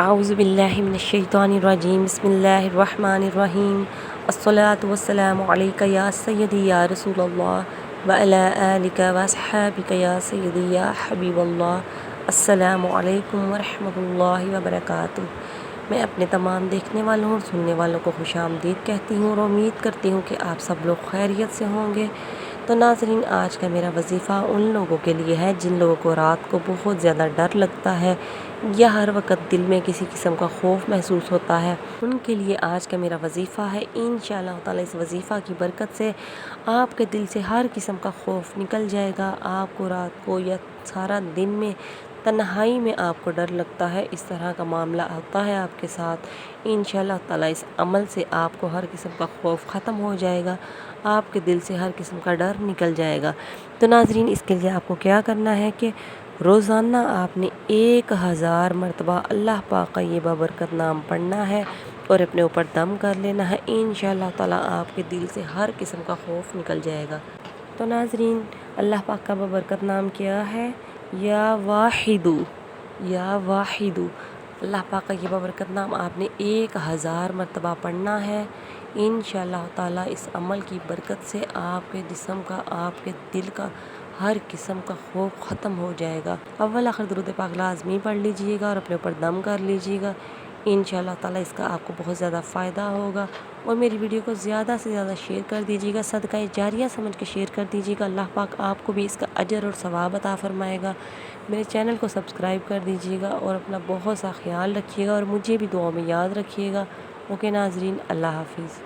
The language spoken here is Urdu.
اعوذ باللہ من الشیطان الرجیم بسم اللہ الرحمن الرحیم الصلاۃ والسلام علیک یا سیدی یا رسول اللہ وعلی آلک واصحابک یا سیدی یا حبیب اللہ۔ السلام علیکم ورحمۃ اللہ وبرکاتہ۔ میں اپنے تمام دیکھنے والوں اور سننے والوں کو خوش آمدید کہتی ہوں اور امید کرتی ہوں کہ آپ سب لوگ خیریت سے ہوں گے۔ تو ناظرین، آج کا میرا وظیفہ ان لوگوں کے لیے ہے جن لوگوں کو رات کو بہت زیادہ ڈر لگتا ہے یا ہر وقت دل میں کسی قسم کا خوف محسوس ہوتا ہے، ان کے لیے آج کا میرا وظیفہ ہے۔ انشاءاللہ تعالی اس وظیفہ کی برکت سے آپ کے دل سے ہر قسم کا خوف نکل جائے گا۔ آپ کو رات کو یا سارا دن میں تنہائی میں آپ کو ڈر لگتا ہے، اس طرح کا معاملہ ہوتا ہے آپ کے ساتھ، انشاءاللہ تعالی اس عمل سے آپ کو ہر قسم کا خوف ختم ہو جائے گا، آپ کے دل سے ہر قسم کا ڈر نکل جائے گا۔ تو ناظرین، اس کے لیے آپ کو کیا کرنا ہے کہ روزانہ آپ نے 1000 مرتبہ اللہ پاک کا یہ بابرکت نام پڑھنا ہے اور اپنے اوپر دم کر لینا ہے۔ انشاءاللہ تعالی آپ کے دل سے ہر قسم کا خوف نکل جائے گا۔ تو ناظرین، اللہ پاک کا بابرکت نام کیا ہے؟ یا واحدو، یا واحدو۔ اللہ پاک کا یہ بابرکت نام آپ نے 1000 مرتبہ پڑھنا ہے۔ انشاءاللہ تعالی اس عمل کی برکت سے آپ کے جسم کا، آپ کے دل کا ہر قسم کا خوف ختم ہو جائے گا۔ اول آخر درود پاک لازمی پڑھ لیجئے گا اور اپنے اوپر دم کر لیجئے گا۔ انشاءاللہ تعالی اس کا آپ کو بہت زیادہ فائدہ ہوگا، اور میری ویڈیو کو زیادہ سے زیادہ شیئر کر دیجئے گا، صدقہ جاریہ سمجھ کے شیئر کر دیجئے گا۔ اللہ پاک آپ کو بھی اس کا اجر اور ثواب عطا فرمائے گا۔ میرے چینل کو سبسکرائب کر دیجئے گا اور اپنا بہت سا خیال رکھیے گا اور مجھے بھی دعاؤں میں یاد رکھیے گا۔ اوکے ناظرین، اللہ حافظ۔